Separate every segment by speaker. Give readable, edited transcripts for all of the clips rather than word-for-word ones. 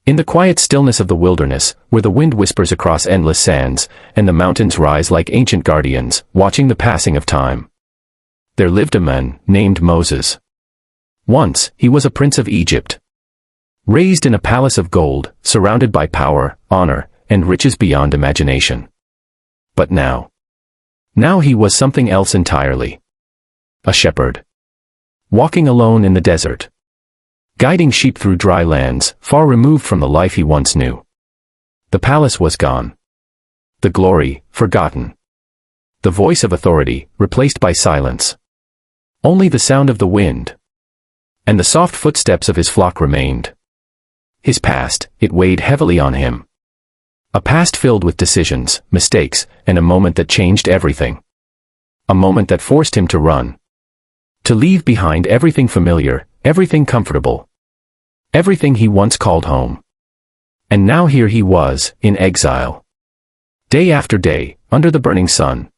Speaker 1: In the quiet stillness of the wilderness, where the wind whispers across endless sands, and the mountains rise like ancient guardians, watching the passing of time, there lived a man named Moses. Once, he was a prince of Egypt, raised in a palace of gold, surrounded by power, honor, and riches beyond imagination. But now he was something else entirely. A shepherd, walking alone in the desert, guiding sheep through dry lands, far removed from the life he once knew. The palace was gone. The glory, forgotten. The voice of authority, replaced by silence. Only the sound of the wind and the soft footsteps of his flock remained. His past, it weighed heavily on him. A past filled with decisions, mistakes, and a moment that changed everything. A moment that forced him to run. To leave behind everything familiar, everything comfortable. Everything he once called home. And now here he was, in exile. Day after day, under the burning sun.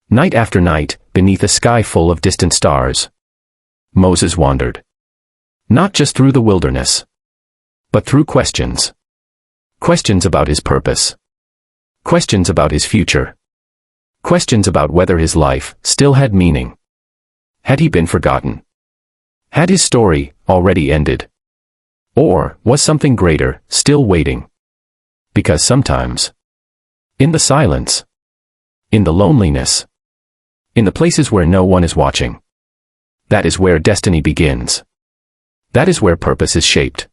Speaker 1: Night after night, beneath a sky full of distant stars. Moses wandered. Not just through the wilderness, but through questions. Questions about his purpose. Questions about his future. Questions about whether his life still had meaning. Had he been forgotten? Had his story already ended? Or was something greater still waiting? Because sometimes, in the silence, in the loneliness, in the places where no one is watching, that is where destiny begins. That is where purpose is shaped.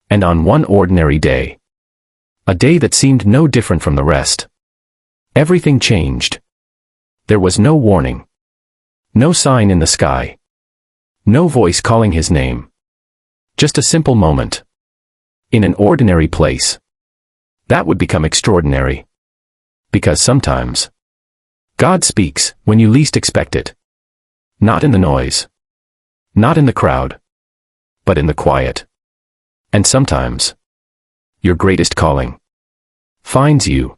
Speaker 1: And on one ordinary day, a day that seemed no different from the rest, everything changed. There was no warning. No sign in the sky. No voice calling his name. Just a simple moment. In an ordinary place. That would become extraordinary. Because sometimes, God speaks when you least expect it. Not in the noise. Not in the crowd. But in the quiet. And sometimes, your greatest calling finds you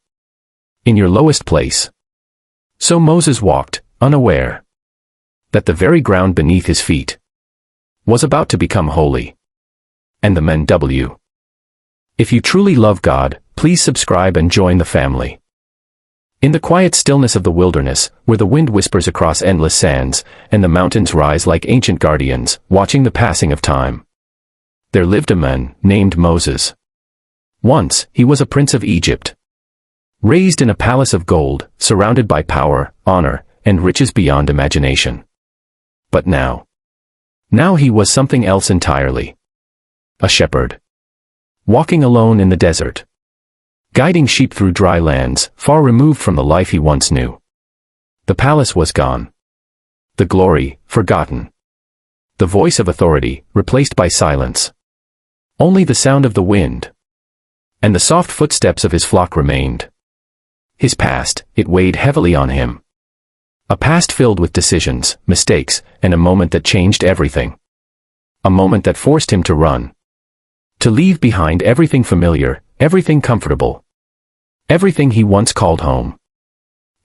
Speaker 1: in your lowest place. So Moses walked, unaware that the very ground beneath his feet was about to become holy. And the men W. If you truly love God, please subscribe and join the family. In the quiet stillness of the wilderness, where the wind whispers across endless sands, and the mountains rise like ancient guardians, watching the passing of time, there lived a man named Moses. Once, he was a prince of Egypt, raised in a palace of gold, surrounded by power, honor, and riches beyond imagination. But now he was something else entirely. A shepherd, walking alone in the desert, guiding sheep through dry lands, far removed from the life he once knew. The palace was gone. The glory, forgotten. The voice of authority, replaced by silence. Only the sound of the wind and the soft footsteps of his flock remained. His past, it weighed heavily on him. A past filled with decisions, mistakes, and a moment that changed everything. A moment that forced him to run. To leave behind everything familiar, everything comfortable. Everything he once called home.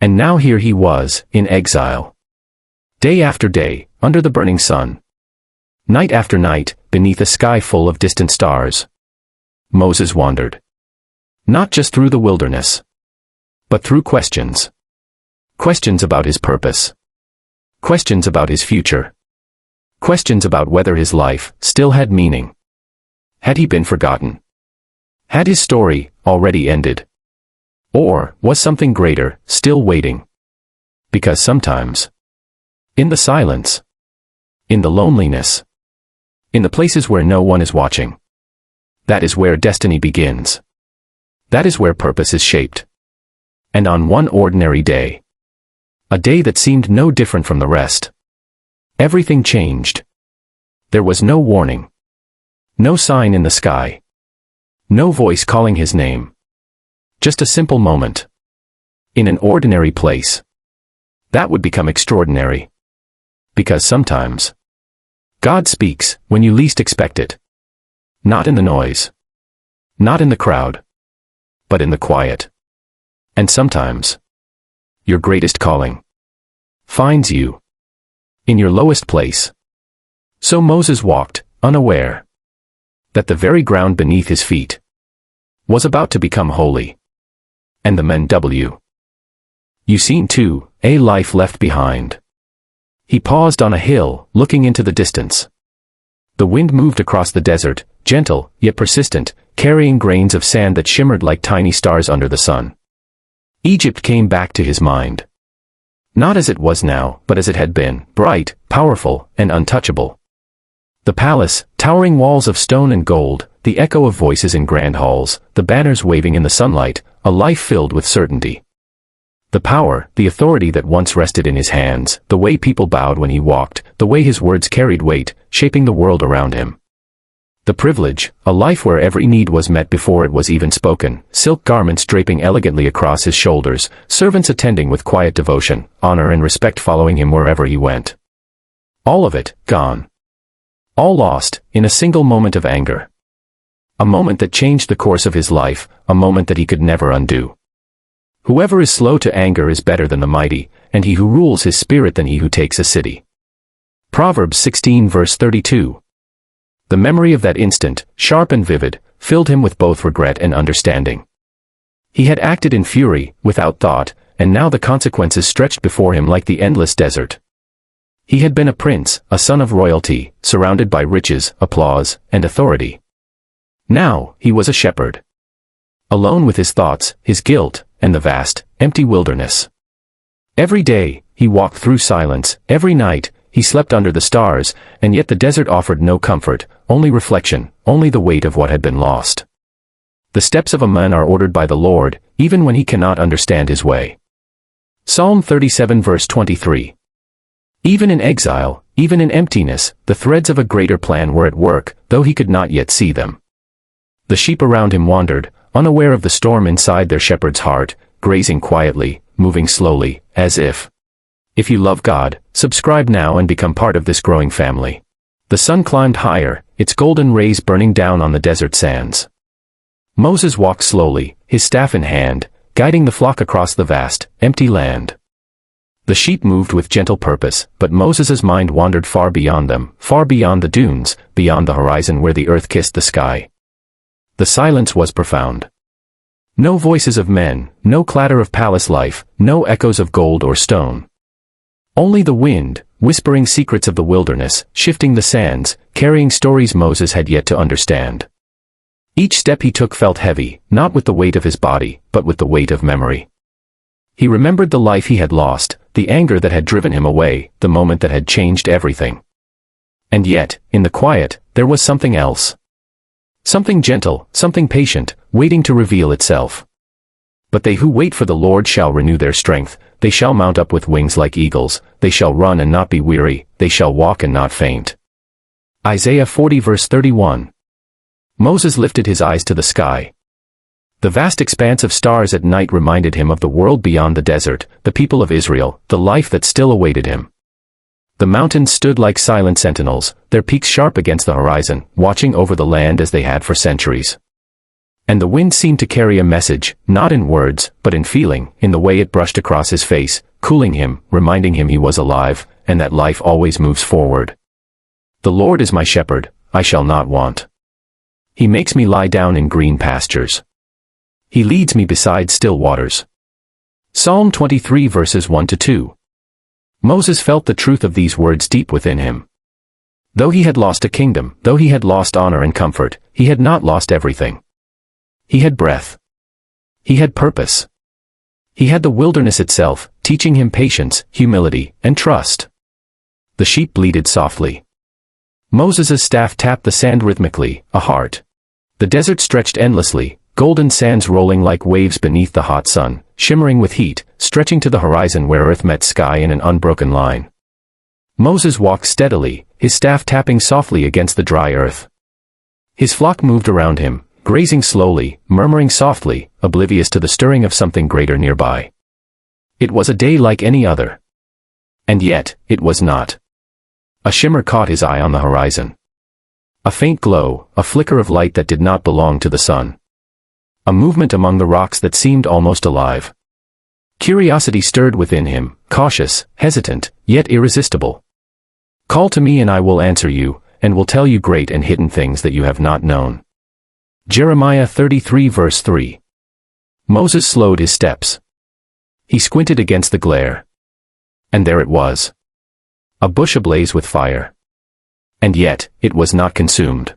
Speaker 1: And now here he was, in exile. Day after day, under the burning sun. Night after night, beneath a sky full of distant stars. Moses wandered. Not just through the wilderness, but through questions. Questions about his purpose. Questions about his future. Questions about whether his life still had meaning. Had he been forgotten? Had his story already ended? Or was something greater still waiting? Because sometimes, in the silence, in the loneliness, in the places where no one is watching, that is where destiny begins. That is where purpose is shaped. And on one ordinary day, a day that seemed no different from the rest, everything changed. There was no warning. No sign in the sky. No voice calling his name. Just a simple moment. In an ordinary place. That would become extraordinary. Because sometimes, God speaks when you least expect it. Not in the noise. Not in the crowd. But in the quiet. And sometimes, your greatest calling finds you in your lowest place. So Moses walked, unaware that the very ground beneath his feet was about to become holy. And the men You seen too, a life left behind. He paused on a hill, looking into the distance. The wind moved across the desert, gentle, yet persistent, carrying grains of sand that shimmered like tiny stars under the sun. Egypt came back to his mind. Not as it was now, but as it had been, bright, powerful, and untouchable. The palace, towering walls of stone and gold, the echo of voices in grand halls, the banners waving in the sunlight, a life filled with certainty. The power, the authority that once rested in his hands, the way people bowed when he walked, the way his words carried weight, shaping the world around him. The privilege, a life where every need was met before it was even spoken, silk garments draping elegantly across his shoulders, servants attending with quiet devotion, honor and respect following him wherever he went. All of it, gone. All lost, in a single moment of anger. A moment that changed the course of his life, a moment that he could never undo. Whoever is slow to anger is better than the mighty, and he who rules his spirit than he who takes a city. Proverbs 16 verse 32. The memory of that instant, sharp and vivid, filled him with both regret and understanding. He had acted in fury, without thought, and now the consequences stretched before him like the endless desert. He had been a prince, a son of royalty, surrounded by riches, applause, and authority. Now, he was a shepherd. Alone with his thoughts, his guilt, and the vast, empty wilderness. Every day, he walked through silence, every night, he slept under the stars, and yet the desert offered no comfort, only reflection, only the weight of what had been lost. The steps of a man are ordered by the Lord, even when he cannot understand his way. Psalm 37 verse 23. Even in exile, even in emptiness, the threads of a greater plan were at work, though he could not yet see them. The sheep around him wandered, unaware of the storm inside their shepherd's heart, grazing quietly, moving slowly, as if. If you love God, subscribe now and become part of this growing family. The sun climbed higher, its golden rays burning down on the desert sands. Moses walked slowly, his staff in hand, guiding the flock across the vast, empty land. The sheep moved with gentle purpose, but Moses's mind wandered far beyond them, far beyond the dunes, beyond the horizon where the earth kissed the sky. The silence was profound. No voices of men, no clatter of palace life, no echoes of gold or stone. Only the wind, whispering secrets of the wilderness, shifting the sands, carrying stories Moses had yet to understand. Each step he took felt heavy, not with the weight of his body, but with the weight of memory. He remembered the life he had lost, the anger that had driven him away, the moment that had changed everything. And yet, in the quiet, there was something else. Something gentle, something patient, waiting to reveal itself. But they who wait for the Lord shall renew their strength, they shall mount up with wings like eagles, they shall run and not be weary, they shall walk and not faint. Isaiah 40 verse 31. Moses lifted his eyes to the sky. The vast expanse of stars at night reminded him of the world beyond the desert, the people of Israel, the life that still awaited him. The mountains stood like silent sentinels, their peaks sharp against the horizon, watching over the land as they had for centuries. And the wind seemed to carry a message, not in words, but in feeling, in the way it brushed across his face, cooling him, reminding him he was alive, and that life always moves forward. The Lord is my shepherd, I shall not want. He makes me lie down in green pastures. He leads me beside still waters. Psalm 23 verses 1 to 2. Moses felt the truth of these words deep within him. Though he had lost a kingdom, though he had lost honor and comfort, he had not lost everything. He had breath. He had purpose. He had the wilderness itself, teaching him patience, humility, and trust. The sheep bleated softly. Moses' staff tapped the sand rhythmically, a heart. The desert stretched endlessly, golden sands rolling like waves beneath the hot sun, shimmering with heat, stretching to the horizon where earth met sky in an unbroken line. Moses walked steadily, his staff tapping softly against the dry earth. His flock moved around him, grazing slowly, murmuring softly, oblivious to the stirring of something greater nearby. It was a day like any other. And yet, it was not. A shimmer caught his eye on the horizon. A faint glow, a flicker of light that did not belong to the sun. A movement among the rocks that seemed almost alive. Curiosity stirred within him, cautious, hesitant, yet irresistible. Call to me and I will answer you, and will tell you great and hidden things that you have not known. Jeremiah 33 verse 3. Moses slowed his steps. He squinted against the glare. And there it was. A bush ablaze with fire. And yet, it was not consumed.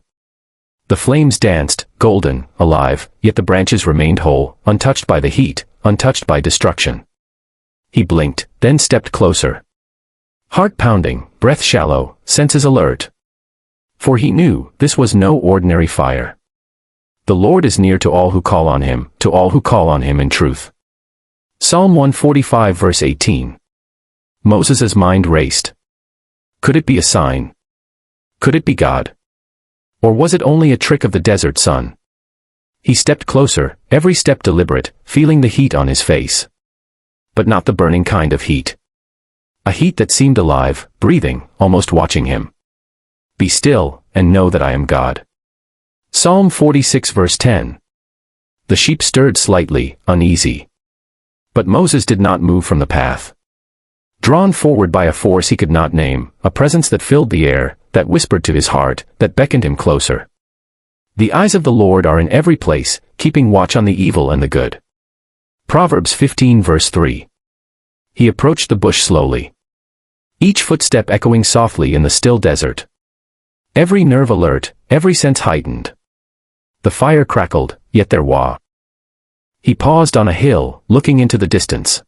Speaker 1: The flames danced, golden, alive, yet the branches remained whole, untouched by the heat, untouched by destruction. He blinked, then stepped closer. Heart pounding, breath shallow, senses alert. For he knew this was no ordinary fire. The Lord is near to all who call on him, to all who call on him in truth. Psalm 145 verse 18. Moses' mind raced. Could it be a sign? Could it be God? Or was it only a trick of the desert sun? He stepped closer, every step deliberate, feeling the heat on his face. But not the burning kind of heat. A heat that seemed alive, breathing, almost watching him. Be still, and know that I am God. Psalm 46 verse 10. The sheep stirred slightly, uneasy. But Moses did not move from the path. Drawn forward by a force he could not name, a presence that filled the air, that whispered to his heart, that beckoned him closer. The eyes of the Lord are in every place, keeping watch on the evil and the good. Proverbs 15 verse 3. He approached the bush slowly. Each footstep echoing softly in the still desert. Every nerve alert, every sense heightened. The fire crackled, yet there was. He paused on a hill, looking into the distance.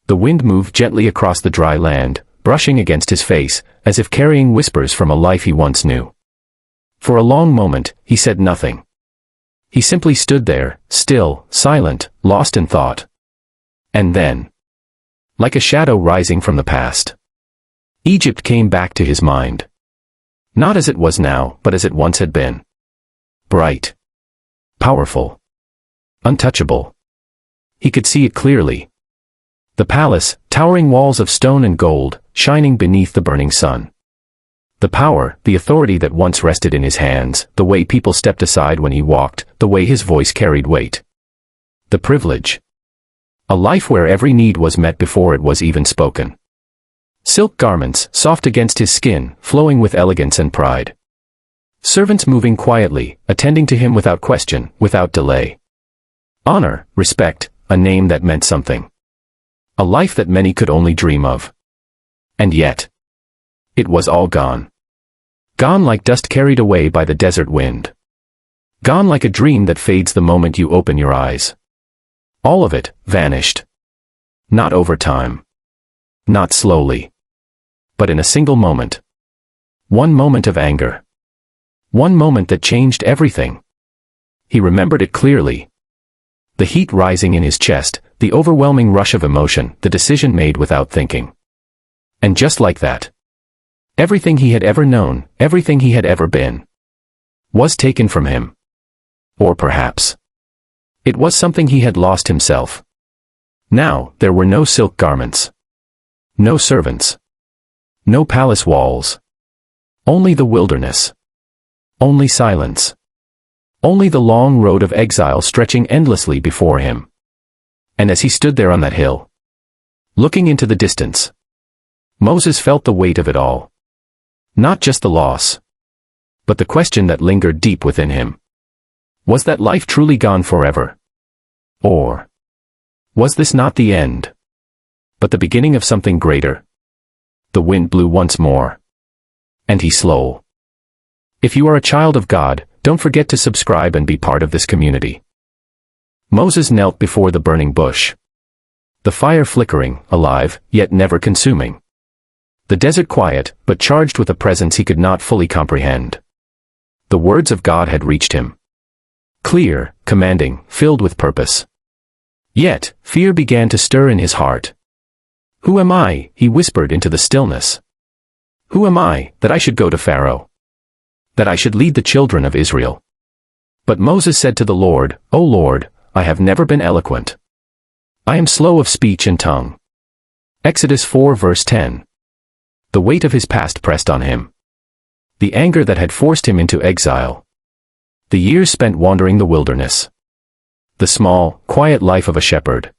Speaker 1: The wind moved gently across the dry land, brushing against his face, as if carrying whispers from a life he once knew. For a long moment, he said nothing. He simply stood there, still, silent, lost in thought. And then, like a shadow rising from the past, Egypt came back to his mind. Not as it was now, but as it once had been. Bright. Powerful. Untouchable. He could see it clearly. The palace, towering walls of stone and gold, shining beneath the burning sun. The power, the authority that once rested in his hands, the way people stepped aside when he walked, the way his voice carried weight. The privilege. A life where every need was met before it was even spoken. Silk garments, soft against his skin, flowing with elegance and pride. Servants moving quietly, attending to him without question, without delay. Honor, respect, a name that meant something. A life that many could only dream of. And yet, it was all gone. Gone like dust carried away by the desert wind. Gone like a dream that fades the moment you open your eyes. All of it vanished. Not over time. Not slowly. But in a single moment. One moment of anger. One moment that changed everything. He remembered it clearly. The heat rising in his chest, the overwhelming rush of emotion, the decision made without thinking. And just like that, everything he had ever known, everything he had ever been, was taken from him. Or perhaps, it was something he had lost himself. Now, there were no silk garments. No servants. No palace walls. Only the wilderness. Only silence. Only the long road of exile stretching endlessly before him. And as he stood there on that hill, looking into the distance, Moses felt the weight of it all. Not just the loss, but the question that lingered deep within him. Was that life truly gone forever? Or was this not the end, but the beginning of something greater? The wind blew once more. And he slowed. If you are a child of God, don't forget to subscribe and be part of this community. Moses knelt before the burning bush. The fire flickering, alive, yet never consuming. The desert quiet, but charged with a presence he could not fully comprehend. The words of God had reached him. Clear, commanding, filled with purpose. Yet, fear began to stir in his heart. Who am I, he whispered into the stillness. Who am I, that I should go to Pharaoh? That I should lead the children of Israel? But Moses said to the Lord, O Lord, I have never been eloquent. I am slow of speech and tongue. Exodus 4 verse 10. The weight of his past pressed on him. The anger that had forced him into exile. The years spent wandering the wilderness. The small, quiet life of a shepherd.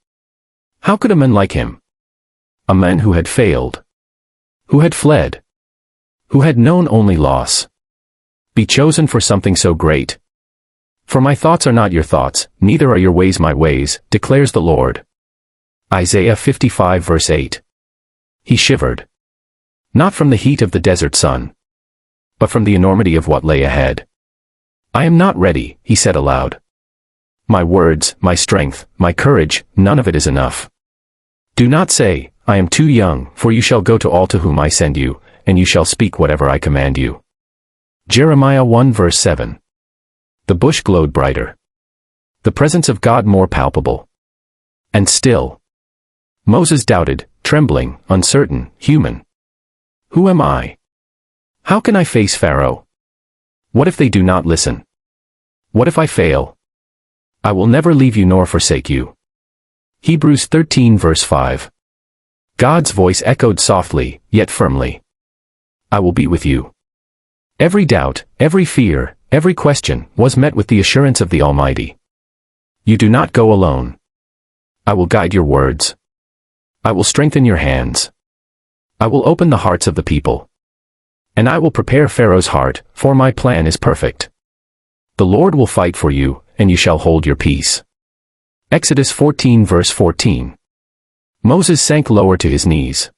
Speaker 1: How could a man like him? A man who had failed. Who had fled. Who had known only loss. Be chosen for something so great. For my thoughts are not your thoughts, neither are your ways my ways, declares the Lord. Isaiah 55 verse 8. He shivered. Not from the heat of the desert sun, but from the enormity of what lay ahead. I am not ready, he said aloud. My words, my strength, my courage, none of it is enough. Do not say, I am too young, for you shall go to all to whom I send you, and you shall speak whatever I command you. Jeremiah 1 verse 7. The bush glowed brighter. The presence of God more palpable. And still, Moses doubted, trembling, uncertain, human. Who am I? How can I face Pharaoh? What if they do not listen? What if I fail? I will never leave you nor forsake you. Hebrews 13 verse 5. God's voice echoed softly, yet firmly. I will be with you. Every doubt, every fear, every question was met with the assurance of the Almighty. You do not go alone. I will guide your words. I will strengthen your hands. I will open the hearts of the people. And I will prepare Pharaoh's heart, for my plan is perfect. The Lord will fight for you, and you shall hold your peace. Exodus 14 verse 14. Moses sank lower to his knees.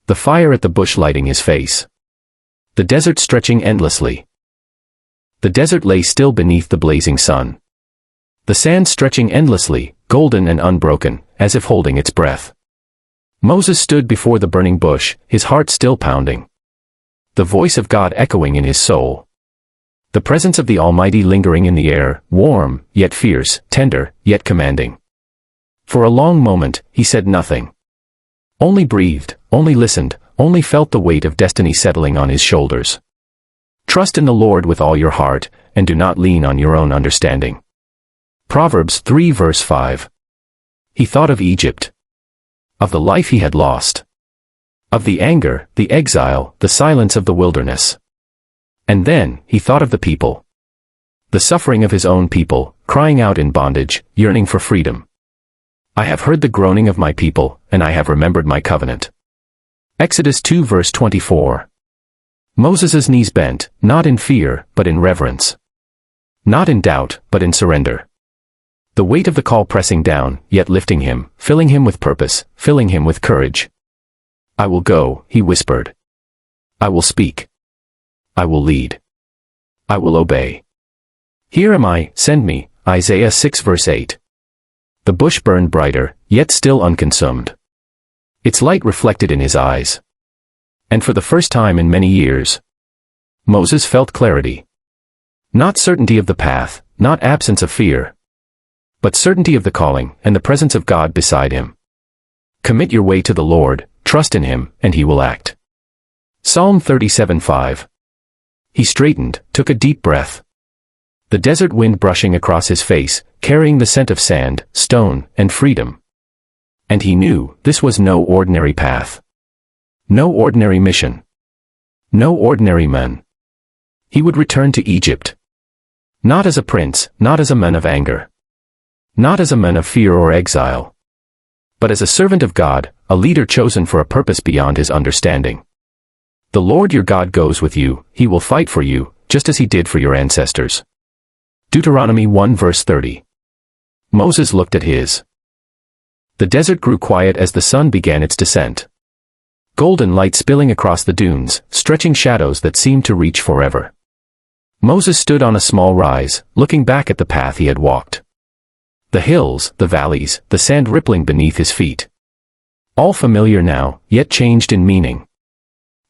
Speaker 1: The fire at the bush lighting his face. The desert stretching endlessly. The desert lay still beneath the blazing sun. The sand stretching endlessly, golden and unbroken, as if holding its breath. Moses stood before the burning bush, his heart still pounding. The voice of God echoing in his soul. The presence of the Almighty lingering in the air, warm, yet fierce, tender, yet commanding. For a long moment, he said nothing. Only breathed, only listened, only felt the weight of destiny settling on his shoulders. Trust in the Lord with all your heart, and do not lean on your own understanding. Proverbs 3 verse 5. He thought of Egypt. Of the life he had lost. Of the anger, the exile, the silence of the wilderness. And then, he thought of the people. The suffering of his own people, crying out in bondage, yearning for freedom. I have heard the groaning of my people, and I have remembered my covenant. Exodus 2 verse 24. Moses' knees bent, not in fear, but in reverence. Not in doubt, but in surrender. The weight of the call pressing down, yet lifting him, filling him with purpose, filling him with courage. I will go, he whispered. I will speak. I will lead. I will obey. Here am I, send me, Isaiah 6 verse 8. The bush burned brighter, yet still unconsumed. Its light reflected in his eyes. And for the first time in many years, Moses felt clarity. Not certainty of the path, not absence of fear, but certainty of the calling and the presence of God beside him. Commit your way to the Lord, trust in him, and he will act. Psalm 37:5. He straightened, took a deep breath. The desert wind brushing across his face, carrying the scent of sand, stone, and freedom. And he knew this was no ordinary path. No ordinary mission. No ordinary man. He would return to Egypt. Not as a prince, not as a man of anger. Not as a man of fear or exile. But as a servant of God, a leader chosen for a purpose beyond his understanding. The Lord your God goes with you, he will fight for you, just as he did for your ancestors. Deuteronomy 1 verse 30. Moses looked at his. The desert grew quiet as the sun began its descent. Golden light spilling across the dunes, stretching shadows that seemed to reach forever. Moses stood on a small rise, looking back at the path he had walked. The hills, the valleys, the sand rippling beneath his feet. All familiar now, yet changed in meaning.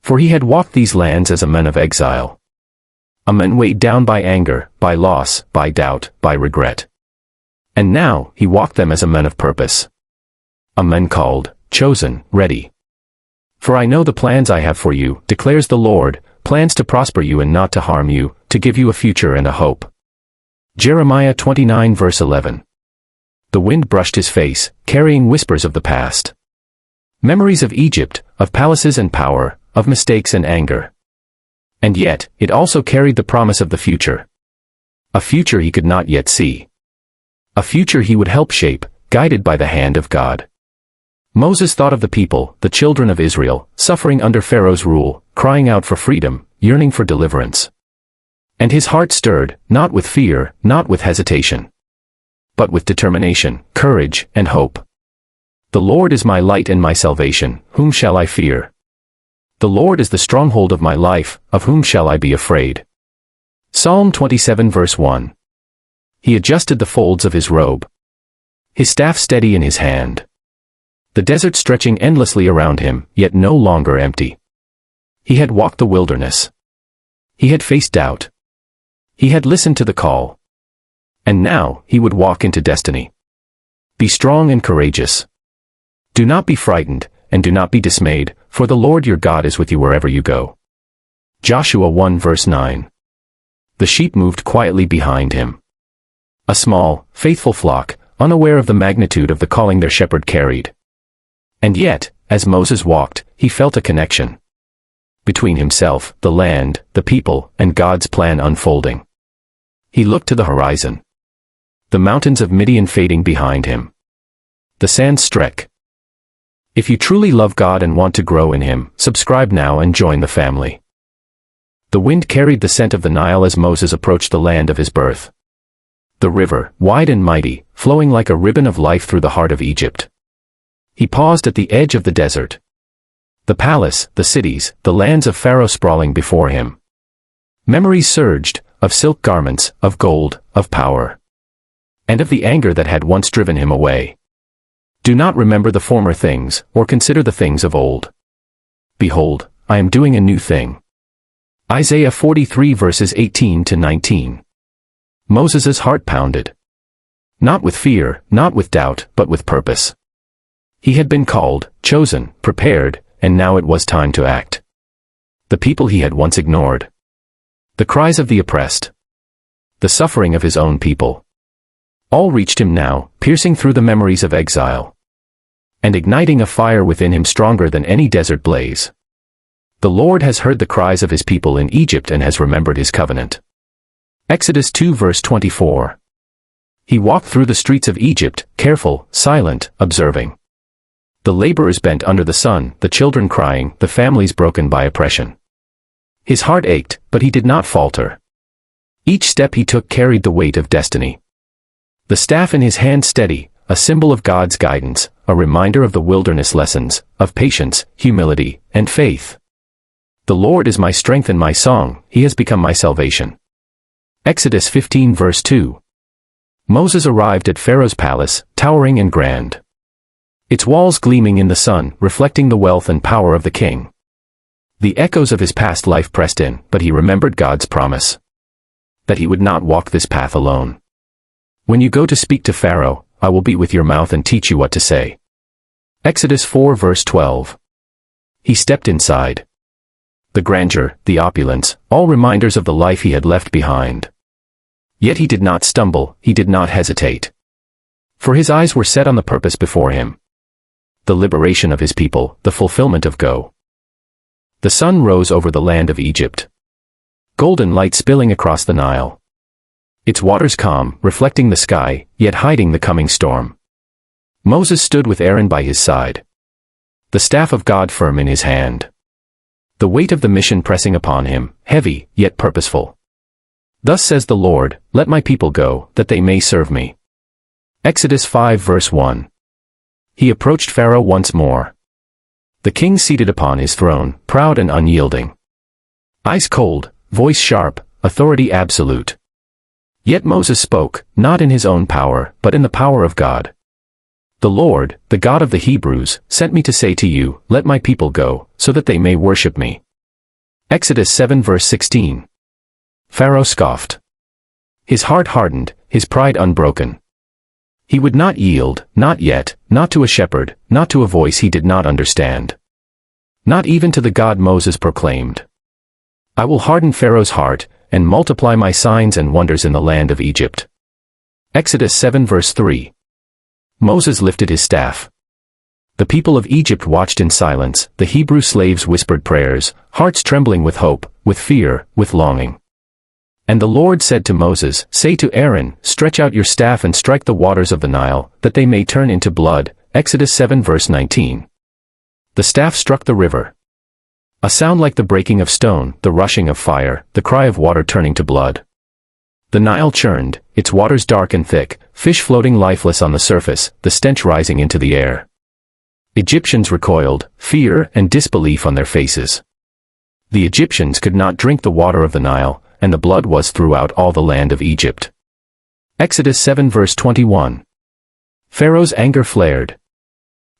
Speaker 1: For he had walked these lands as a man of exile. A man weighed down by anger, by loss, by doubt, by regret. And now, he walked them as a man of purpose. A man called, chosen, ready. For I know the plans I have for you, declares the Lord, plans to prosper you and not to harm you, to give you a future and a hope. Jeremiah 29 verse 11. The wind brushed his face, carrying whispers of the past. Memories of Egypt, of palaces and power, of mistakes and anger. And yet, it also carried the promise of the future. A future he could not yet see. A future he would help shape, guided by the hand of God. Moses thought of the people, the children of Israel, suffering under Pharaoh's rule, crying out for freedom, yearning for deliverance. And his heart stirred, not with fear, not with hesitation, but with determination, courage, and hope. The Lord is my light and my salvation, whom shall I fear? The Lord is the stronghold of my life, of whom shall I be afraid? Psalm 27 verse 1. He adjusted the folds of his robe, his staff steady in his hand. The desert stretching endlessly around him, yet no longer empty. He had walked the wilderness. He had faced doubt. He had listened to the call. And now, he would walk into destiny. Be strong and courageous. Do not be frightened, and do not be dismayed, for the Lord your God is with you wherever you go. Joshua 1 verse 9. The sheep moved quietly behind him. A small, faithful flock, unaware of the magnitude of the calling their shepherd carried. And yet, as Moses walked, he felt a connection between himself, the land, the people, and God's plan unfolding. He looked to the horizon. The mountains of Midian fading behind him. The sands stretch. If you truly love God and want to grow in Him, subscribe now and join the family. The wind carried the scent of the Nile as Moses approached the land of his birth. The river, wide and mighty, flowing like a ribbon of life through the heart of Egypt. He paused at the edge of the desert. The palace, the cities, the lands of Pharaoh sprawling before him. Memories surged, of silk garments, of gold, of power, and of the anger that had once driven him away. Do not remember the former things, or consider the things of old. Behold, I am doing a new thing. Isaiah 43 verses 18 to 19. Moses' heart pounded. Not with fear, not with doubt, but with purpose. He had been called, chosen, prepared, and now it was time to act. The people he had once ignored. The cries of the oppressed. The suffering of his own people. All reached him now, piercing through the memories of exile. And igniting a fire within him stronger than any desert blaze. The Lord has heard the cries of his people in Egypt and has remembered his covenant. Exodus 2 verse 24. He walked through the streets of Egypt, careful, silent, observing. The laborers bent under the sun, the children crying, the families broken by oppression. His heart ached, but he did not falter. Each step he took carried the weight of destiny. The staff in his hand steady, a symbol of God's guidance, a reminder of the wilderness lessons, of patience, humility, and faith. The Lord is my strength and my song, He has become my salvation. Exodus 15 verse 2. Moses arrived at Pharaoh's palace, towering and grand. Its walls gleaming in the sun, reflecting the wealth and power of the king. The echoes of his past life pressed in, but he remembered God's promise. That he would not walk this path alone. When you go to speak to Pharaoh, I will be with your mouth and teach you what to say. Exodus 4 verse 12. He stepped inside. The grandeur, the opulence, all reminders of the life he had left behind. Yet he did not stumble, he did not hesitate. For his eyes were set on the purpose before him. The liberation of his people, the fulfillment of go. The sun rose over the land of Egypt. Golden light spilling across the Nile. Its waters calm, reflecting the sky, yet hiding the coming storm. Moses stood with Aaron by his side. The staff of God firm in his hand. The weight of the mission pressing upon him, heavy, yet purposeful. Thus says the Lord, let my people go, that they may serve me. Exodus 5 verse 1. He approached Pharaoh once more. The king seated upon his throne, proud and unyielding. Eyes cold, voice sharp, authority absolute. Yet Moses spoke, not in his own power, but in the power of God. The Lord, the God of the Hebrews, sent me to say to you, let my people go, so that they may worship me. Exodus 7 verse 16. Pharaoh scoffed. His heart hardened, his pride unbroken. He would not yield, not yet, not to a shepherd, not to a voice he did not understand. Not even to the God Moses proclaimed. I will harden Pharaoh's heart, and multiply my signs and wonders in the land of Egypt. Exodus 7 verse 3. Moses lifted his staff. The people of Egypt watched in silence, the Hebrew slaves whispered prayers, hearts trembling with hope, with fear, with longing. And the Lord said to Moses, say to Aaron, stretch out your staff and strike the waters of the Nile, that they may turn into blood. Exodus 7 verse 19. The staff struck the river. A sound like the breaking of stone, the rushing of fire, the cry of water turning to blood. The Nile churned, its waters dark and thick, fish floating lifeless on the surface, the stench rising into the air. Egyptians recoiled, fear and disbelief on their faces. The Egyptians could not drink the water of the Nile, and the blood was throughout all the land of Egypt. Exodus 7 verse 21. Pharaoh's anger flared.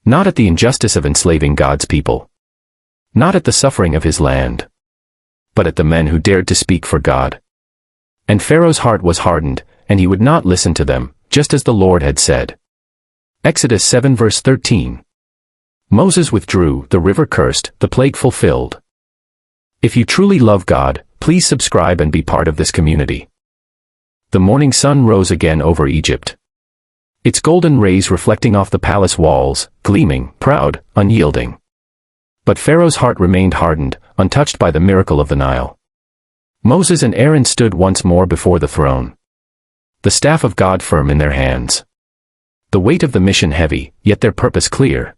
Speaker 1: Not at the injustice of enslaving God's people. Not at the suffering of his land. But at the men who dared to speak for God. And Pharaoh's heart was hardened, and he would not listen to them, just as the Lord had said. Exodus 7 verse 13. Moses withdrew, the river cursed, the plague fulfilled. If you truly love God, please subscribe and be part of this community. The morning sun rose again over Egypt. Its golden rays reflecting off the palace walls, gleaming, proud, unyielding. But Pharaoh's heart remained hardened, untouched by the miracle of the Nile. Moses and Aaron stood once more before the throne. The staff of God firm in their hands. The weight of the mission heavy, yet their purpose clear.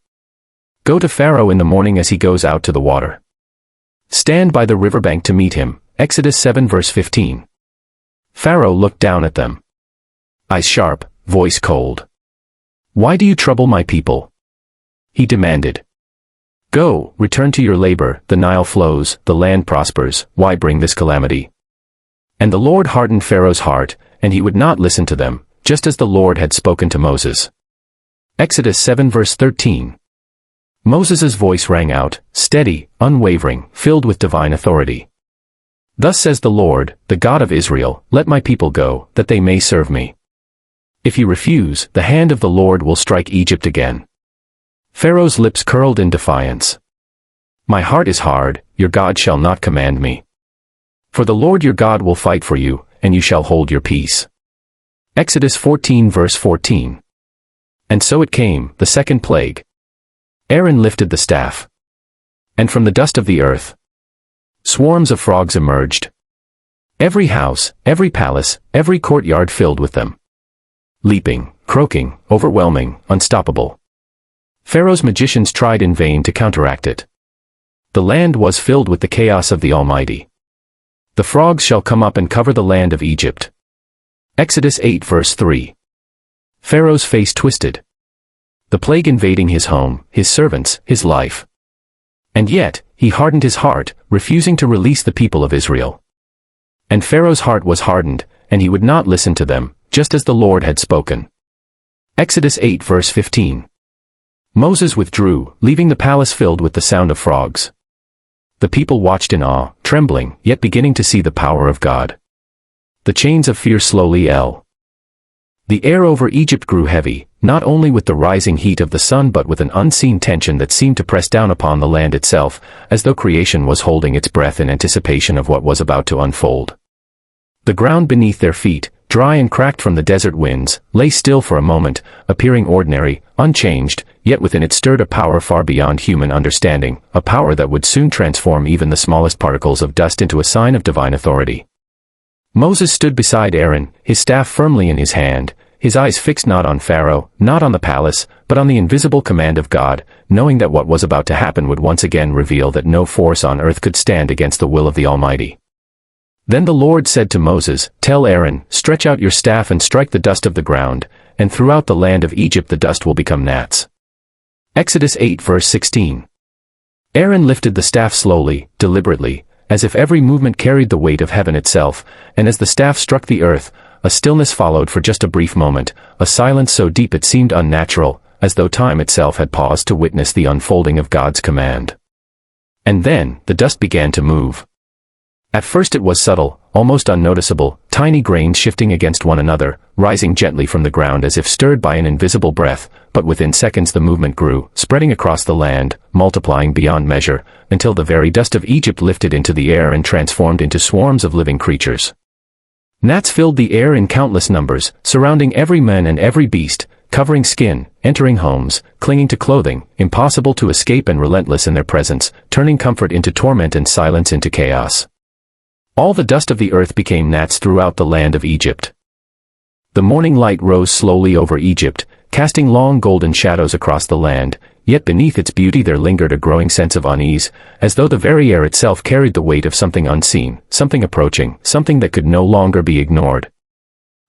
Speaker 1: Go to Pharaoh in the morning as he goes out to the water. Stand by the riverbank to meet him. Exodus 7 verse 15. Pharaoh looked down at them. Eyes sharp, voice cold. Why do you trouble my people? He demanded. Go, return to your labor, the Nile flows, the land prospers, why bring this calamity? And the Lord hardened Pharaoh's heart, and he would not listen to them, just as the Lord had spoken to Moses. Exodus 7 verse 13. Moses' voice rang out, steady, unwavering, filled with divine authority. Thus says the Lord, the God of Israel, let my people go, that they may serve me. If you refuse, the hand of the Lord will strike Egypt again. Pharaoh's lips curled in defiance. My heart is hard, your God shall not command me. For the Lord your God will fight for you, and you shall hold your peace. Exodus 14 verse 14. And so it came, the second plague. Aaron lifted the staff. And from the dust of the earth, swarms of frogs emerged. Every house, every palace, every courtyard filled with them. Leaping, croaking, overwhelming, unstoppable. Pharaoh's magicians tried in vain to counteract it. The land was filled with the chaos of the Almighty. The frogs shall come up and cover the land of Egypt. Exodus 8 verse 3. Pharaoh's face twisted. The plague invading his home, his servants, his life. And yet, he hardened his heart, refusing to release the people of Israel. And Pharaoh's heart was hardened, and he would not listen to them, just as the Lord had spoken. Exodus 8 verse 15. Moses withdrew, leaving the palace filled with the sound of frogs. The people watched in awe, trembling, yet beginning to see the power of God. The chains of fear slowly fell. The air over Egypt grew heavy, not only with the rising heat of the sun but with an unseen tension that seemed to press down upon the land itself, as though creation was holding its breath in anticipation of what was about to unfold. The ground beneath their feet, dry and cracked from the desert winds, lay still for a moment, appearing ordinary, unchanged, yet within it stirred a power far beyond human understanding, a power that would soon transform even the smallest particles of dust into a sign of divine authority. Moses stood beside Aaron, his staff firmly in his hand, his eyes fixed not on Pharaoh, not on the palace, but on the invisible command of God, knowing that what was about to happen would once again reveal that no force on earth could stand against the will of the Almighty. Then the Lord said to Moses, Tell Aaron, stretch out your staff and strike the dust of the ground, and throughout the land of Egypt the dust will become gnats. Exodus 8 verse 16. Aaron lifted the staff slowly, deliberately, as if every movement carried the weight of heaven itself, and as the staff struck the earth, a stillness followed for just a brief moment, a silence so deep it seemed unnatural, as though time itself had paused to witness the unfolding of God's command. And then, the dust began to move. At first it was subtle, almost unnoticeable, tiny grains shifting against one another, rising gently from the ground as if stirred by an invisible breath, but within seconds the movement grew, spreading across the land, multiplying beyond measure, until the very dust of Egypt lifted into the air and transformed into swarms of living creatures. Gnats filled the air in countless numbers, surrounding every man and every beast, covering skin, entering homes, clinging to clothing, impossible to escape and relentless in their presence, turning comfort into torment and silence into chaos. All the dust of the earth became gnats throughout the land of Egypt. The morning light rose slowly over Egypt, casting long golden shadows across the land, yet beneath its beauty there lingered a growing sense of unease, as though the very air itself carried the weight of something unseen, something approaching, something that could no longer be ignored.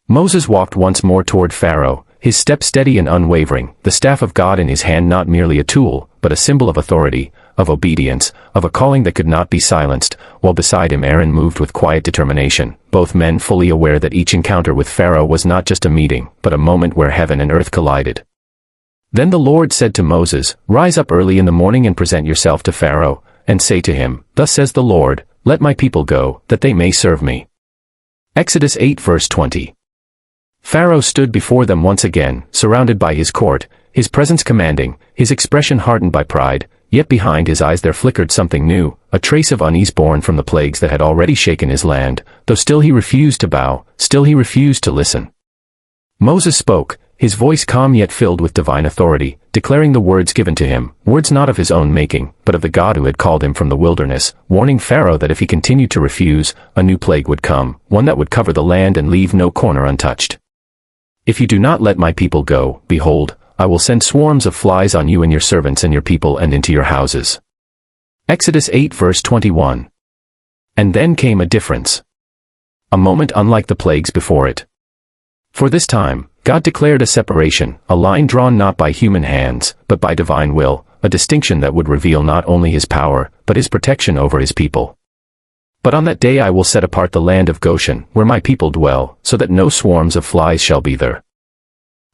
Speaker 1: Moses walked once more toward Pharaoh, his step steady and unwavering, the staff of God in his hand not merely a tool, but a symbol of authority, of obedience, of a calling that could not be silenced, while beside him Aaron moved with quiet determination, both men fully aware that each encounter with Pharaoh was not just a meeting, but a moment where heaven and earth collided. Then the Lord said to Moses, "Rise up early in the morning and present yourself to Pharaoh, and say to him, 'Thus says the Lord, let my people go, that they may serve me.'" Exodus 8 verse 20. Pharaoh stood before them once again, surrounded by his court, his presence commanding, his expression hardened by pride, yet behind his eyes there flickered something new, a trace of unease born from the plagues that had already shaken his land, though still he refused to bow, still he refused to listen. Moses spoke, his voice calm yet filled with divine authority, declaring the words given to him, words not of his own making, but of the God who had called him from the wilderness, warning Pharaoh that if he continued to refuse, a new plague would come, one that would cover the land and leave no corner untouched. "If you do not let my people go, behold, I will send swarms of flies on you and your servants and your people and into your houses." Exodus 8 verse 21. And then came a difference. A moment unlike the plagues before it. For this time, God declared a separation, a line drawn not by human hands, but by divine will, a distinction that would reveal not only his power, but his protection over his people. "But on that day I will set apart the land of Goshen, where my people dwell, so that no swarms of flies shall be there."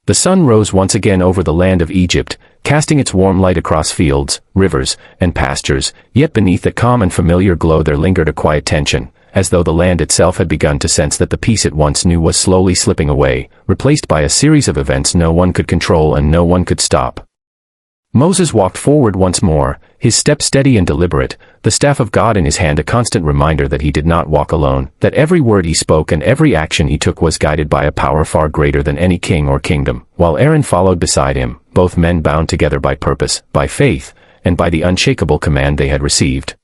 Speaker 1: The sun rose once again over the land of Egypt, casting its warm light across fields, rivers, and pastures, yet beneath that calm and familiar glow there lingered a quiet tension, as though the land itself had begun to sense that the peace it once knew was slowly slipping away, replaced by a series of events no one could control and no one could stop. Moses walked forward once more, his step steady and deliberate, the staff of God in his hand a constant reminder that he did not walk alone, that every word he spoke and every action he took was guided by a power far greater than any king or kingdom, while Aaron followed beside him, both men bound together by purpose, by faith, and by the unshakable command they had received.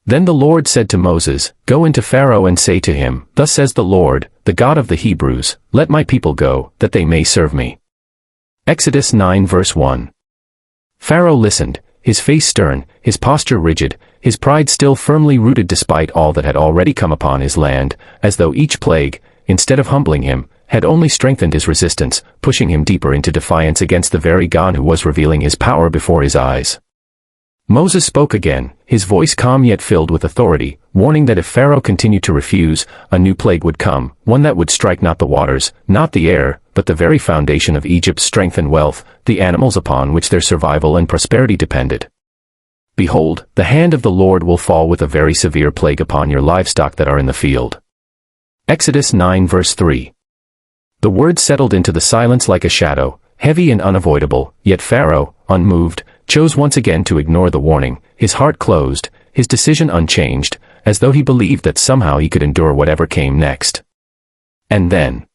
Speaker 1: Then the Lord said to Moses, "Go into Pharaoh and say to him, 'Thus says the Lord, the God of the Hebrews, let my people go, that they may serve me.'" Exodus 9 verse 1. Pharaoh listened, his face stern, his posture rigid, his pride still firmly rooted despite all that had already come upon his land, as though each plague, instead of humbling him, had only strengthened his resistance, pushing him deeper into defiance against the very God who was revealing his power before his eyes. Moses spoke again, his voice calm yet filled with authority, warning that if Pharaoh continued to refuse, a new plague would come, one that would strike not the waters, not the air, but the very foundation of Egypt's strength and wealth, the animals upon which their survival and prosperity depended. "Behold, the hand of the Lord will fall with a very severe plague upon your livestock that are in the field." Exodus 9 verse 3. The words settled into the silence like a shadow, heavy and unavoidable, yet Pharaoh, unmoved, chose once again to ignore the warning, his heart closed, his decision unchanged, as though he believed that somehow he could endure whatever came next. And then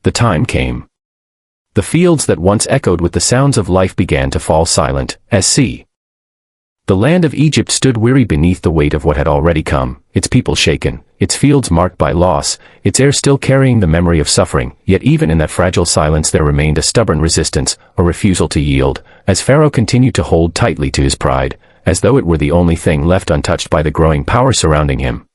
Speaker 1: the time came. The fields that once echoed with the sounds of life began to fall silent, as sea. The land of Egypt stood weary beneath the weight of what had already come, its people shaken, its fields marked by loss, its air still carrying the memory of suffering, yet even in that fragile silence there remained a stubborn resistance, a refusal to yield, as Pharaoh continued to hold tightly to his pride, as though it were the only thing left untouched by the growing power surrounding him.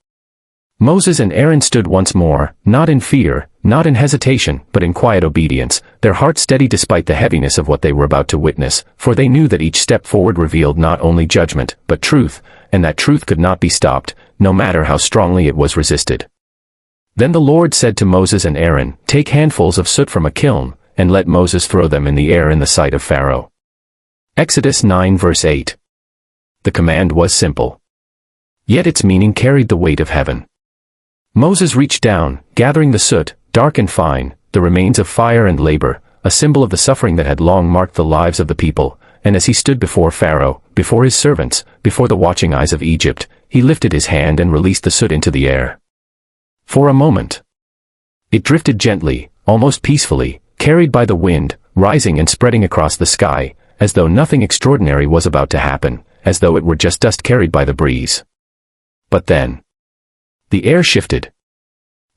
Speaker 1: Moses and Aaron stood once more, not in fear, not in hesitation, but in quiet obedience, their hearts steady despite the heaviness of what they were about to witness, for they knew that each step forward revealed not only judgment, but truth, and that truth could not be stopped, no matter how strongly it was resisted. Then the Lord said to Moses and Aaron, "Take handfuls of soot from a kiln, and let Moses throw them in the air in the sight of Pharaoh." Exodus 9 verse 8. The command was simple. Yet its meaning carried the weight of heaven. Moses reached down, gathering the soot, dark and fine, the remains of fire and labor, a symbol of the suffering that had long marked the lives of the people, and as he stood before Pharaoh, before his servants, before the watching eyes of Egypt, he lifted his hand and released the soot into the air. For a moment, it drifted gently, almost peacefully, carried by the wind, rising and spreading across the sky, as though nothing extraordinary was about to happen, as though it were just dust carried by the breeze. But then the air shifted.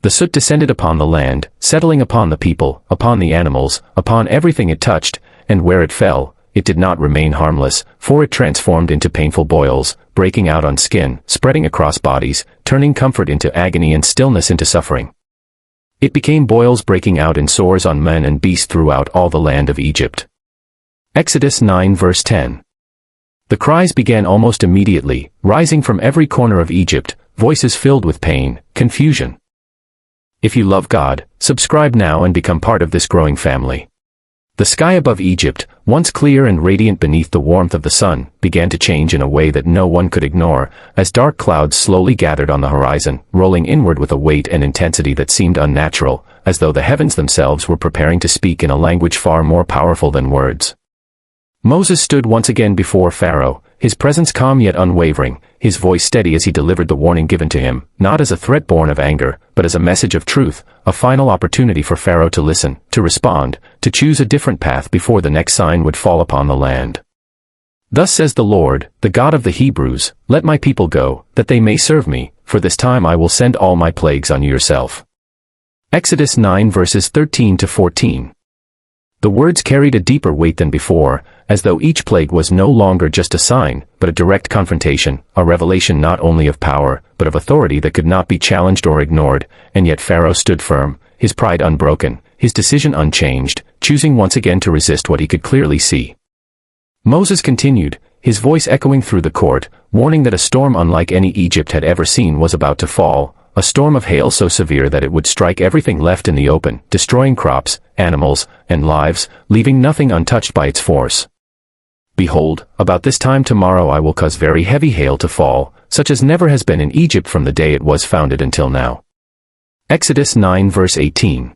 Speaker 1: The soot descended upon the land, settling upon the people, upon the animals, upon everything it touched, and where it fell, it did not remain harmless, for it transformed into painful boils, breaking out on skin, spreading across bodies, turning comfort into agony and stillness into suffering. It became boils breaking out in sores on men and beasts throughout all the land of Egypt. Exodus 9 verse 10. The cries began almost immediately, rising from every corner of Egypt, voices filled with pain, confusion. If you love God, subscribe now and become part of this growing family. The sky above Egypt, once clear and radiant beneath the warmth of the sun, began to change in a way that no one could ignore, as dark clouds slowly gathered on the horizon, rolling inward with a weight and intensity that seemed unnatural, as though the heavens themselves were preparing to speak in a language far more powerful than words. Moses stood once again before Pharaoh, his presence calm yet unwavering, his voice steady as he delivered the warning given to him, not as a threat born of anger, but as a message of truth, a final opportunity for Pharaoh to listen, to respond, to choose a different path before the next sign would fall upon the land. Thus says the Lord, the God of the Hebrews, let my people go, that they may serve me, for this time I will send all my plagues on you yourself. Exodus 9 verses 13 to 14. The words carried a deeper weight than before, as though each plague was no longer just a sign, but a direct confrontation, a revelation not only of power, but of authority that could not be challenged or ignored, and yet Pharaoh stood firm, his pride unbroken, his decision unchanged, choosing once again to resist what he could clearly see. Moses continued, his voice echoing through the court, warning that a storm unlike any Egypt had ever seen was about to fall, a storm of hail so severe that it would strike everything left in the open, destroying crops, animals, and lives, leaving nothing untouched by its force. Behold, about this time tomorrow I will cause very heavy hail to fall, such as never has been in Egypt from the day it was founded until now. Exodus 9 verse 18.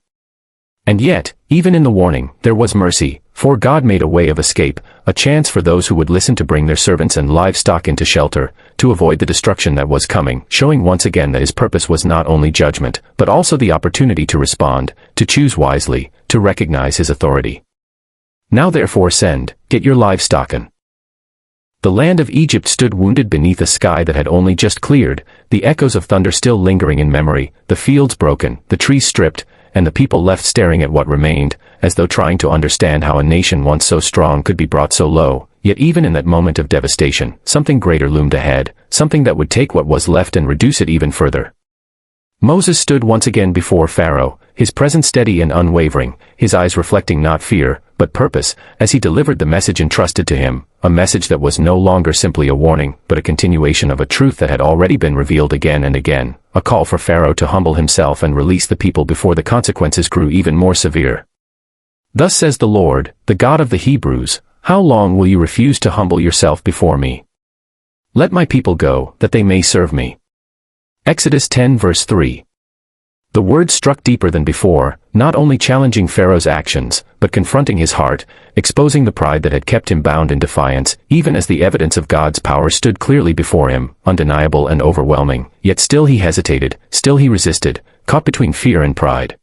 Speaker 1: And yet, even in the warning, there was mercy, for God made a way of escape, a chance for those who would listen to bring their servants and livestock into shelter, to avoid the destruction that was coming, showing once again that his purpose was not only judgment, but also the opportunity to respond, to choose wisely, to recognize his authority. Now therefore send, get your livestock in. The land of Egypt stood wounded beneath a sky that had only just cleared, the echoes of thunder still lingering in memory, the fields broken, the trees stripped, and the people left staring at what remained, as though trying to understand how a nation once so strong could be brought so low. Yet even in that moment of devastation, something greater loomed ahead, something that would take what was left and reduce it even further. Moses stood once again before Pharaoh, his presence steady and unwavering, his eyes reflecting not fear, but purpose, as he delivered the message entrusted to him, a message that was no longer simply a warning, but a continuation of a truth that had already been revealed again and again, a call for Pharaoh to humble himself and release the people before the consequences grew even more severe. Thus says the Lord, the God of the Hebrews, how long will you refuse to humble yourself before me? Let my people go, that they may serve me. Exodus 10 verse 3. The word struck deeper than before, not only challenging Pharaoh's actions, but confronting his heart, exposing the pride that had kept him bound in defiance, even as the evidence of God's power stood clearly before him, undeniable and overwhelming, yet still he hesitated, still he resisted, caught between fear and pride.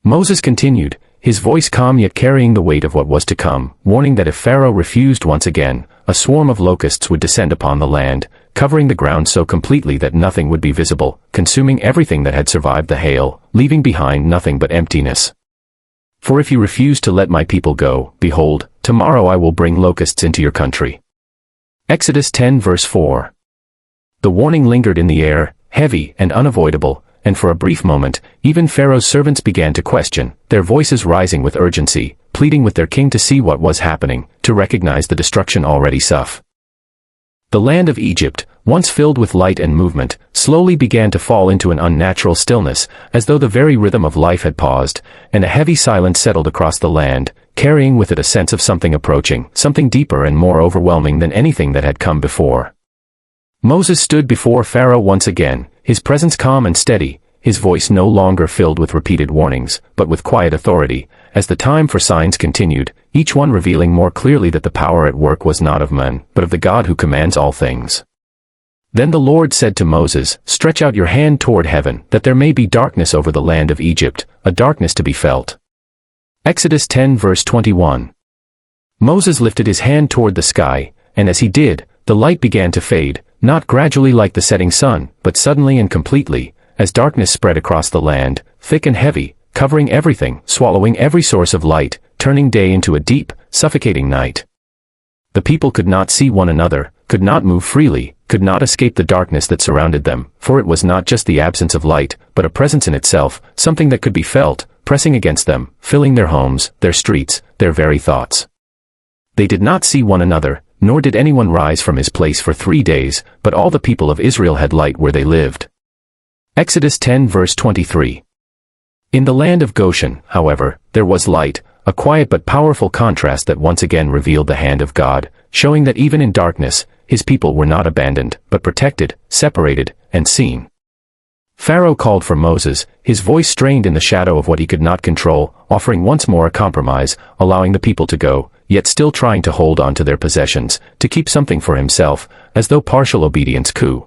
Speaker 1: Moses continued, his voice calm yet carrying the weight of what was to come, warning that if Pharaoh refused once again, a swarm of locusts would descend upon the land, covering the ground so completely that nothing would be visible, consuming everything that had survived the hail, leaving behind nothing but emptiness. For if you refuse to let my people go, behold, tomorrow I will bring locusts into your country. Exodus 10 verse 4. The warning lingered in the air, heavy and unavoidable, and for a brief moment, even Pharaoh's servants began to question, their voices rising with urgency, pleading with their king to see what was happening, to recognize the destruction already soon. The land of Egypt, once filled with light and movement, slowly began to fall into an unnatural stillness, as though the very rhythm of life had paused, and a heavy silence settled across the land, carrying with it a sense of something approaching, something deeper and more overwhelming than anything that had come before. Moses stood before Pharaoh once again, his presence calm and steady, his voice no longer filled with repeated warnings, but with quiet authority, as the time for signs continued, each one revealing more clearly that the power at work was not of men, but of the God who commands all things. Then the Lord said to Moses, stretch out your hand toward heaven, that there may be darkness over the land of Egypt, a darkness to be felt. Exodus 10 verse 21. Moses lifted his hand toward the sky, and as he did, the light began to fade, not gradually like the setting sun, but suddenly and completely, as darkness spread across the land, thick and heavy, covering everything, swallowing every source of light, turning day into a deep, suffocating night. The people could not see one another, could not move freely, could not escape the darkness that surrounded them, for it was not just the absence of light, but a presence in itself, something that could be felt, pressing against them, filling their homes, their streets, their very thoughts. They did not see one another, nor did anyone rise from his place for 3 days, but all the people of Israel had light where they lived. Exodus 10 verse 23. In the land of Goshen, however, there was light, a quiet but powerful contrast that once again revealed the hand of God, showing that even in darkness, his people were not abandoned, but protected, separated, and seen. Pharaoh called for Moses, his voice strained in the shadow of what he could not control, offering once more a compromise, allowing the people to go, yet still trying to hold on to their possessions, to keep something for himself, as though partial obedience could.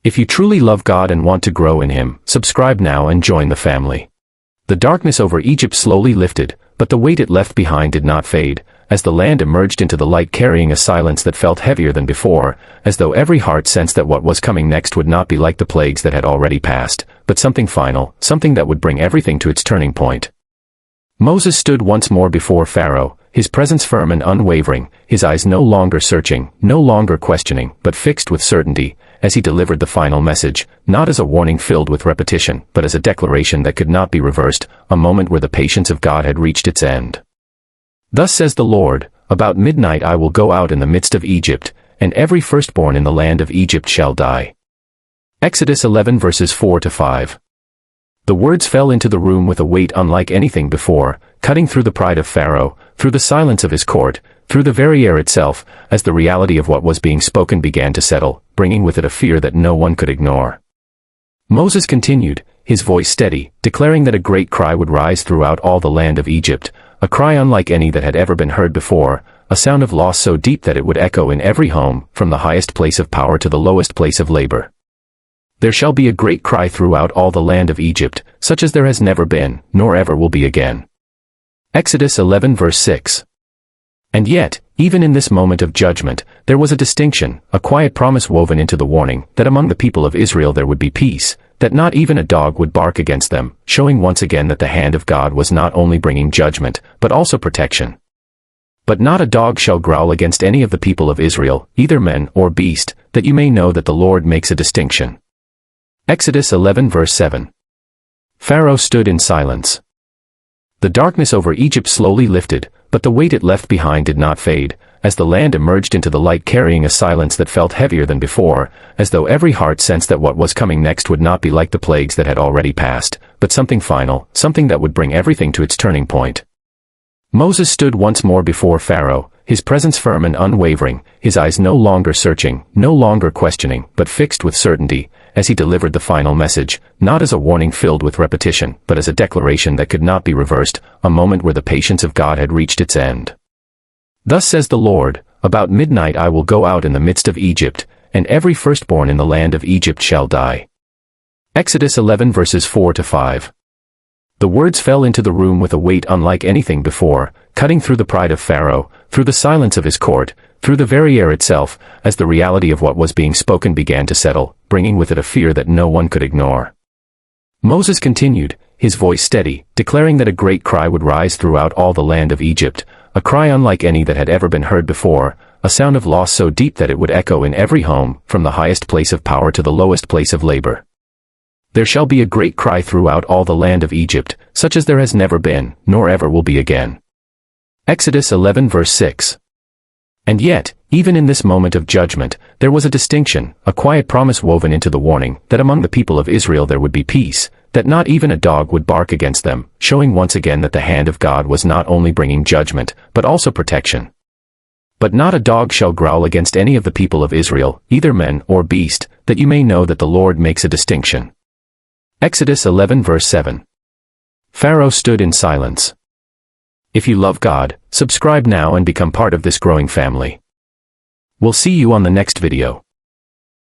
Speaker 1: If you truly love God and want to grow in Him, subscribe now and join the family. The darkness over Egypt slowly lifted, but the weight it left behind did not fade, as the land emerged into the light carrying a silence that felt heavier than before, as though every heart sensed that what was coming next would not be like the plagues that had already passed, but something final, something that would bring everything to its turning point. Moses stood once more before Pharaoh, his presence firm and unwavering, his eyes no longer searching, no longer questioning, but fixed with certainty, as he delivered the final message, not as a warning filled with repetition, but as a declaration that could not be reversed, a moment where the patience of God had reached its end. Thus says the Lord, about midnight I will go out in the midst of Egypt, and every firstborn in the land of Egypt shall die. Exodus 11 verses 4 to 5. The words fell into the room with a weight unlike anything before, cutting through the pride of Pharaoh, through the silence of his court, through the very air itself, as the reality of what was being spoken began to settle, bringing with it a fear that no one could ignore. Moses continued, his voice steady, declaring that a great cry would rise throughout all the land of Egypt, a cry unlike any that had ever been heard before, a sound of loss so deep that it would echo in every home, from the highest place of power to the lowest place of labor. There shall be a great cry throughout all the land of Egypt, such as there has never been, nor ever will be again. Exodus 11 verse 6. And yet, even in this moment of judgment, there was a distinction, a quiet promise woven into the warning, that among the people of Israel there would be peace, that not even a dog would bark against them, showing once again that the hand of God was not only bringing judgment, but also protection. But not a dog shall growl against any of the people of Israel, either man or beast, that you may know that the Lord makes a distinction. Exodus 11 verse 7. Pharaoh stood in silence. The darkness over Egypt slowly lifted, but the weight it left behind did not fade, as the land emerged into the light carrying a silence that felt heavier than before, as though every heart sensed that what was coming next would not be like the plagues that had already passed, but something final, something that would bring everything to its turning point. Moses stood once more before Pharaoh, his presence firm and unwavering, his eyes no longer searching, no longer questioning, but fixed with certainty, as he delivered the final message, not as a warning filled with repetition, but as a declaration that could not be reversed, a moment where the patience of God had reached its end. Thus says the Lord, about midnight I will go out in the midst of Egypt, and every firstborn in the land of Egypt shall die. Exodus 11 verses 4 to 5. The words fell into the room with a weight unlike anything before, cutting through the pride of Pharaoh, through the silence of his court, through the very air itself, as the reality of what was being spoken began to settle, bringing with it a fear that no one could ignore. Moses continued, his voice steady, declaring that a great cry would rise throughout all the land of Egypt, a cry unlike any that had ever been heard before, a sound of loss so deep that it would echo in every home, from the highest place of power to the lowest place of labor. There shall be a great cry throughout all the land of Egypt, such as there has never been, nor ever will be again. Exodus 11 verse 6. And yet, even in this moment of judgment, there was a distinction, a quiet promise woven into the warning, that among the people of Israel there would be peace, that not even a dog would bark against them, showing once again that the hand of God was not only bringing judgment, but also protection. But not a dog shall growl against any of the people of Israel, either man or beast, that you may know that the Lord makes a distinction. Exodus 11 verse 7. Pharaoh stood in silence. If you love God, subscribe now and become part of this growing family. We'll see you on the next video.